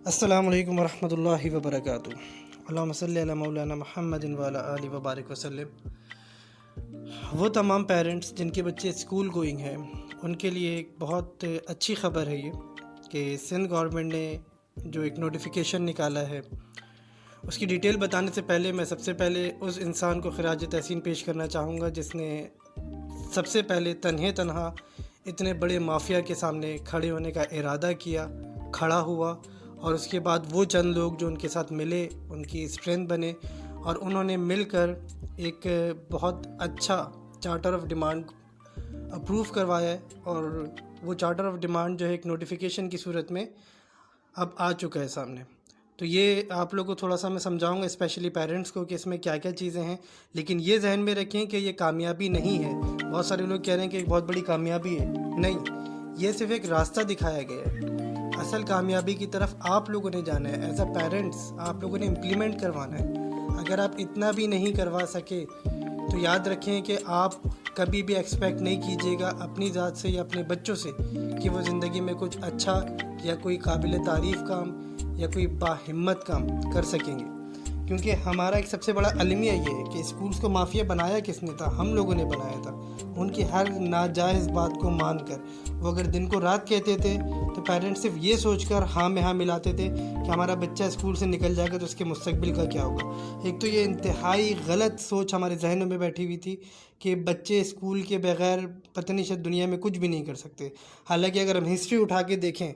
السلام علیکم ورحمۃ اللہ وبرکاتہ۔ اللہم صلی علی مولانا محمد وعلی آلہ وبارک وسلم۔ وہ تمام پیرنٹس جن کے بچے اسکول گوئنگ ہیں ان کے لیے ایک بہت اچھی خبر ہے یہ کہ سندھ گورنمنٹ نے جو ایک نوٹیفیکیشن نکالا ہے، اس کی ڈیٹیل بتانے سے پہلے میں سب سے پہلے اس انسان کو خراج تحسین پیش کرنا چاہوں گا جس نے سب سے پہلے تنہا اتنے بڑے مافیا کے سامنے کھڑے ہونے کا ارادہ کیا، کھڑا ہوا، اور اس کے بعد وہ چند لوگ جو ان کے ساتھ ملے ان کی اسٹرینتھ بنے اور انہوں نے مل کر ایک بہت اچھا چارٹر آف ڈیمانڈ اپروو کروایا ہے، اور وہ چارٹر آف ڈیمانڈ جو ہے ایک نوٹیفیکیشن کی صورت میں اب آ چکا ہے سامنے۔ تو یہ آپ لوگوں کو تھوڑا سا میں سمجھاؤں گا، اسپیشلی پیرنٹس کو، کہ اس میں کیا کیا چیزیں ہیں، لیکن یہ ذہن میں رکھیں کہ یہ کامیابی نہیں ہے۔ بہت سارے لوگ کہہ رہے ہیں کہ ایک بہت بڑی کامیابی ہے، نہیں، یہ صرف ایک راستہ دکھایا گیا ہے۔ اصل کامیابی کی طرف آپ لوگوں نے جانا ہے، ایز اے پیرنٹس آپ لوگوں نے امپلیمنٹ کروانا ہے۔ اگر آپ اتنا بھی نہیں کروا سکے تو یاد رکھیں کہ آپ کبھی بھی ایکسپیکٹ نہیں کیجیے گا اپنی ذات سے یا اپنے بچوں سے کہ وہ زندگی میں کچھ اچھا یا کوئی قابل تعریف کام یا کوئی باہمت کام کر سکیں گے، کیونکہ ہمارا ایک سب سے بڑا المیہ یہ ہے کہ اسکولز کو مافیا بنایا کس نے تھا؟ ہم لوگوں نے بنایا تھا۔ ان کی ہر ناجائز بات کو مان کر وہ اگر دن کو رات کہتے تھے تو پیرنٹس صرف یہ سوچ کر ہاں میں ہاں ملاتے تھے کہ ہمارا بچہ اسکول سے نکل جائے گا تو اس کے مستقبل کا کیا ہوگا۔ ایک تو یہ انتہائی غلط سوچ ہمارے ذہنوں میں بیٹھی ہوئی تھی کہ بچے اسکول کے بغیر پتہ نہیں شاید دنیا میں کچھ بھی نہیں کر سکتے۔ حالانکہ اگر ہم ہسٹری اٹھا کے دیکھیں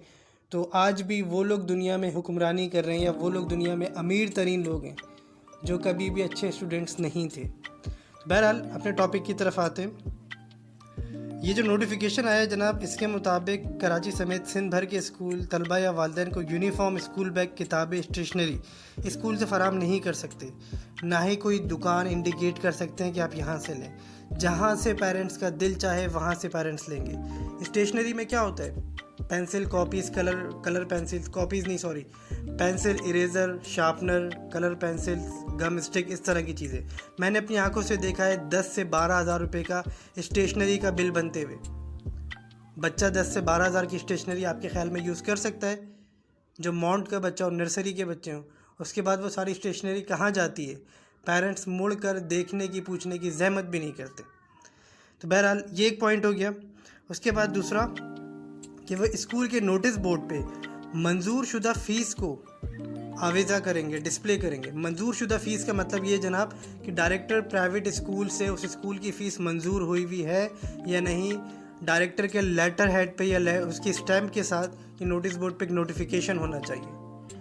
تو آج بھی وہ لوگ دنیا میں حکمرانی کر رہے ہیں یا وہ لوگ دنیا میں امیر ترین لوگ ہیں جو کبھی بھی اچھے اسٹوڈنٹس نہیں تھے۔ بہرحال اپنے ٹاپک کی طرف آتے ہیں۔ یہ جو نوٹیفیکیشن آیا جناب، اس کے مطابق کراچی سمیت سندھ بھر کے اسکول طلبہ یا والدین کو یونیفارم، اسکول بیگ، کتابیں، اسٹیشنری اسکول سے فراہم نہیں کر سکتے، نہ ہی کوئی دکان انڈیکیٹ کر سکتے ہیں کہ آپ یہاں سے لیں۔ جہاں سے پیرنٹس کا دل چاہے وہاں سے پیرنٹس لیں گے۔ اسٹیشنری میں کیا ہوتا ہے؟ Pencil, copies, colour pencil, copies نہیں sorry pencil, eraser, sharpener, colour pencil, gum stick, اس طرح کی چیزیں۔ میں نے اپنی آنکھوں سے دیکھا ہے 10 سے 12 ہزار روپے کا اسٹیشنری کا بل بنتے ہوئے۔ بچہ 10 سے 12 ہزار کی اسٹیشنری آپ کے خیال میں یوز کر سکتا ہے؟ جو مونٹ کا بچہ ہو، نرسری کے بچے ہوں، اس کے بعد وہ ساری اسٹیشنری کہاں جاتی ہے؟ پیرنٹس مڑ کر دیکھنے کی، پوچھنے کی زحمت بھی نہیں کرتے۔ تو بہرحال یہ ایک پوائنٹ ہو گیا۔ اس کے بعد دوسرا کہ وہ اسکول کے نوٹس بورڈ پہ منظور شدہ فیس کو آویزہ کریں گے، ڈسپلے کریں گے۔ منظور شدہ فیس کا مطلب یہ جناب کہ ڈائریکٹر پرائیویٹ اسکول سے اس اسکول کی فیس منظور ہوئی ہوئی ہے یا نہیں، ڈائریکٹر کے لیٹر ہیڈ پہ یا اس کی اسٹیمپ کے ساتھ یہ نوٹس بورڈ پہ ایک نوٹیفیکیشن ہونا چاہیے۔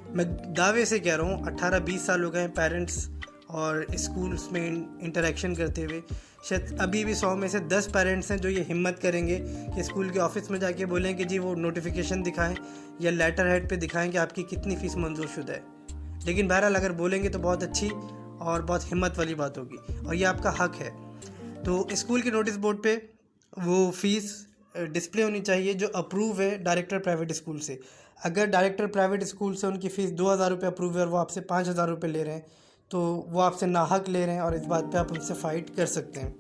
میں دعوے سے کہہ رہا ہوں 18-20 سال ہو گئے ہیں پیرنٹس اور اسکولس میں انٹریکشن کرتے ہوئے، شاید ابھی بھی 100 میں سے 10 پیرنٹس ہیں جو یہ ہمت کریں گے کہ اسکول کے آفس میں جا کے بولیں کہ جی وہ نوٹیفیکیشن دکھائیں یا لیٹر ہیڈ پہ دکھائیں کہ آپ کی کتنی فیس منظور شدہ ہے۔ لیکن بہرحال اگر بولیں گے تو بہت اچھی اور بہت ہمت والی بات ہوگی، اور یہ آپ کا حق ہے۔ تو اسکول کے نوٹس بورڈ پہ وہ فیس ڈسپلے ہونی چاہیے جو اپروو ہے ڈائریکٹر پرائیویٹ اسکول سے۔ اگر ڈائریکٹر پرائیویٹ اسکول سے ان کی فیس 2000 روپے اپروو ہے اور وہ آپ سے 5000 روپے لے رہے ہیں تو وہ آپ سے ناحق لے رہے ہیں، اور اس بات پہ آپ ان سے فائٹ کر سکتے ہیں۔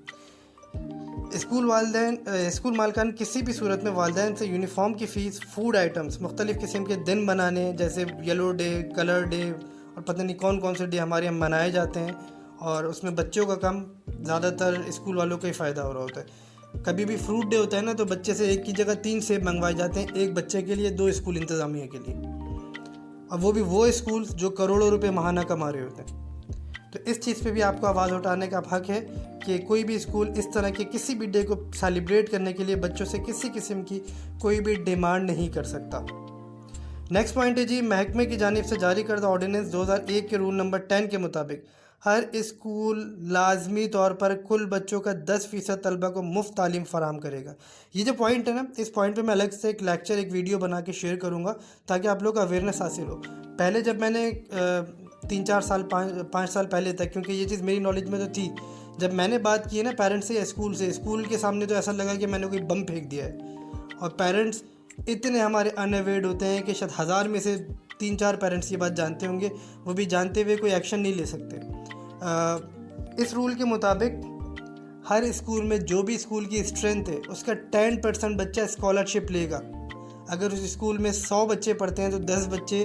اسکول مالکان کسی بھی صورت میں والدین سے یونیفارم کی فیس، فوڈ آئٹمز، مختلف قسم کے دن بنانے جیسے یلو ڈے، کلر ڈے اور پتہ نہیں کون کون سے ڈے ہمارے یہاں منائے جاتے ہیں، اور اس میں بچوں کا کم زیادہ تر اسکول والوں کو ہی فائدہ ہو رہا ہوتا ہے۔ کبھی بھی فروٹ ڈے ہوتا ہے نا تو بچے سے ایک کی جگہ 3 سیب منگوائے جاتے ہیں، ایک بچے کے لیے 2 اسکول انتظامیہ کے لیے، اور وہ بھی وہ اسکولز جو کروڑوں روپے ماہانہ کما رہے ہوتے ہیں۔ تو اس چیز پہ بھی آپ کو آواز اٹھانے کا حق ہے کہ کوئی بھی اسکول اس طرح کے کسی بھی ڈے کو سیلیبریٹ کرنے کے لیے بچوں سے کسی قسم کی کوئی بھی ڈیمانڈ نہیں کر سکتا۔ نیکسٹ پوائنٹ ہے جی، محکمے کی جانب سے جاری کردہ آرڈیننس 2001 کے رول نمبر 10 کے مطابق ہر اسکول لازمی طور پر کل بچوں کا 10% طلبہ کو مفت تعلیم فراہم کرے گا۔ یہ جو پوائنٹ ہے نا، اس پوائنٹ پہ میں الگ سے ایک لیکچر، ایک ویڈیو بنا کے شیئر کروں گا تاکہ آپ لوگ کو اویئرنیس حاصل ہو۔ پہلے جب میں نے 3-4 سال 5 سال پہلے تک، کیونکہ یہ چیز میری نالج میں تو تھی، جب میں نے بات کی ہے نا پیرنٹس سے یا اسکول کے سامنے، تو ایسا لگا کہ میں نے کوئی بم پھینک دیا ہے۔ اور پیرنٹس اتنے ہمارے ان اویئرڈ ہوتے ہیں کہ شاید 1000 میں سے 3-4 پیرنٹس یہ بات جانتے ہوں گے، وہ بھی جانتے ہوئے کوئی ایکشن نہیں لے سکتے۔ اس رول کے مطابق ہر اسکول میں جو بھی اسکول کی اسٹرینتھ ہے اس کا 10% بچہ اسکالرشپ لے گا۔ اگر اس اسکول میں 100 بچے پڑھتے ہیں تو 10 بچے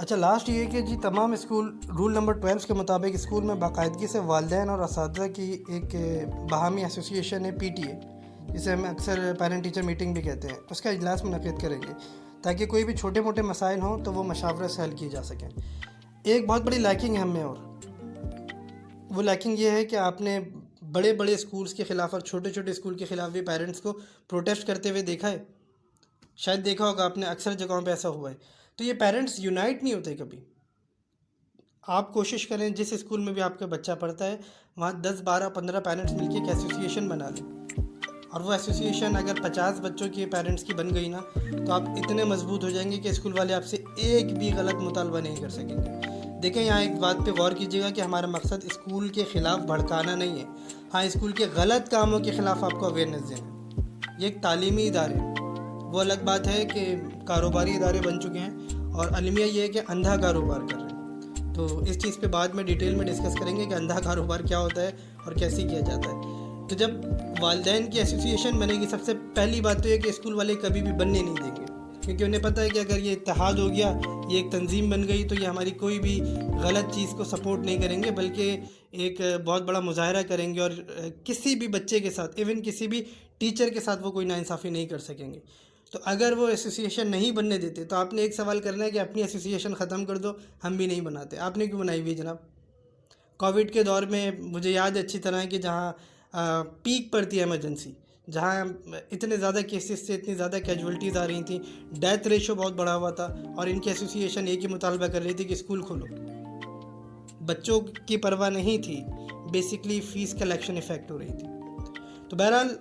اچھا لاسٹ یہ کہ جی تمام اسکول رول نمبر 12 کے مطابق اسکول میں باقاعدگی سے والدین اور اساتذہ کی ایک باہمی ایسوسی ایشن ہے PTA، جسے ہم اکثر پیرنٹ ٹیچر میٹنگ بھی کہتے ہیں، اس کا اجلاس منعقد کریں گے تاکہ کوئی بھی چھوٹے موٹے مسائل ہوں تو وہ مشاورت سے حل کیے جا سکیں۔ ایک بہت بڑی لیکنگ ہے ہم میں، اور وہ لیکنگ یہ ہے کہ آپ نے بڑے بڑے اسکولس کے خلاف اور چھوٹے چھوٹے اسکول کے خلاف بھی پیرنٹس کو پروٹیسٹ کرتے ہوئے دیکھا ہے، شاید دیکھا ہوگا آپ نے، اکثر جگہوں پہ ایسا ہوا ہے۔ تو یہ پیرنٹس یونائٹ نہیں ہوتے کبھی۔ آپ کوشش کریں جس اسکول میں بھی آپ کا بچہ پڑھتا ہے وہاں 10 12 15 پیرنٹس مل کے ایک ایسوسی ایشن بنا لیں، اور وہ ایسوسی ایشن اگر 50 بچوں کی پیرنٹس کی بن گئی نا تو آپ اتنے مضبوط ہو جائیں گے کہ اسکول والے آپ سے ایک بھی غلط مطالبہ نہیں کر سکیں گے۔ دیکھیں یہاں ایک بات پہ غور کیجیے گا کہ ہمارا مقصد اسکول کے خلاف بھڑکانا نہیں ہے، ہاں اسکول کے غلط کاموں کے خلاف آپ کو اویئرنیس دینا ہے۔ یہ ایک تعلیمی ادارے ہیں، وہ الگ بات ہے کہ کاروباری ادارے بن چکے ہیں، اور المیہ یہ ہے کہ اندھا کاروبار کر رہے ہیں۔ تو اس چیز پہ بعد میں ڈیٹیل میں ڈسکس کریں گے کہ اندھا کاروبار کیا ہوتا ہے اور کیسے کیا جاتا ہے۔ تو جب والدین کی ایسوسی ایشن بنے گی، سب سے پہلی بات تو یہ کہ اسکول والے کبھی بھی بننے نہیں دیں گے، کیونکہ انہیں پتہ ہے کہ اگر یہ اتحاد ہو گیا، یہ ایک تنظیم بن گئی، تو یہ ہماری کوئی بھی غلط چیز کو سپورٹ نہیں کریں گے، بلکہ ایک بہت بڑا مظاہرہ کریں گے، اور کسی بھی بچے کے ساتھ، ایون کسی بھی ٹیچر کے ساتھ وہ کوئی ناانصافی نہیں کر سکیں گے۔ تو اگر وہ ایسوسی ایشن نہیں بننے دیتے تو آپ نے ایک سوال کرنا ہے کہ اپنی ایسوسی ایشن ختم کر دو، ہم بھی نہیں بناتے۔ آپ نے کیوں بنائی ہوئی جناب؟ کووڈ کے دور میں مجھے یاد ہے اچھی طرح کہ جہاں پیک پڑتی ہے ایمرجنسی، جہاں اتنے زیادہ کیسز سے اتنی زیادہ کیجولٹیز آ رہی تھیں، ڈیتھ ریشو بہت بڑا ہوا تھا، اور ان کی ایسوسی ایشن ایک ہی مطالبہ کر رہی تھی کہ اسکول کھولو۔ بچوں کی پرواہ نہیں تھی، بیسکلی فیس کلیکشن افیکٹ ہو رہی تھی۔ تو بہرحال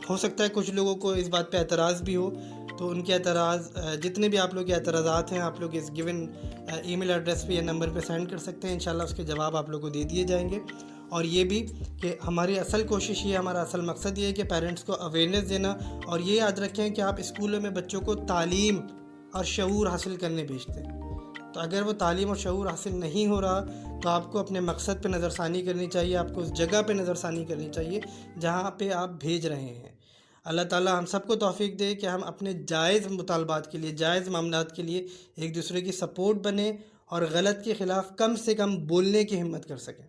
ہو سکتا ہے کچھ لوگوں کو اس بات پہ اعتراض بھی ہو، تو ان کے اعتراض جتنے بھی آپ لوگ کے اعتراضات ہیں آپ لوگ اس گیون ای میل ایڈریس پہ یا نمبر پہ سینڈ کر سکتے ہیں، انشاءاللہ اس کے جواب آپ لوگوں کو دے دیے جائیں گے۔ اور یہ بھی کہ ہماری اصل کوشش یہ، ہمارا اصل مقصد یہ ہے کہ پیرنٹس کو اویئرنیس دینا، اور یہ یاد رکھیں کہ آپ اسکولوں میں بچوں کو تعلیم اور شعور حاصل کرنے بھیجتے ہیں۔ تو اگر وہ تعلیم اور شعور حاصل نہیں ہو رہا تو آپ کو اپنے مقصد پہ نظر ثانی کرنی چاہیے، آپ کو اس جگہ پہ نظر ثانی کرنی چاہیے جہاں پہ آپ بھیج رہے ہیں۔ اللہ تعالیٰ ہم سب کو توفیق دے کہ ہم اپنے جائز مطالبات کے لیے، جائز معاملات کے لیے ایک دوسرے کی سپورٹ بنیں، اور غلط کے خلاف کم سے کم بولنے کی ہمت کر سکیں۔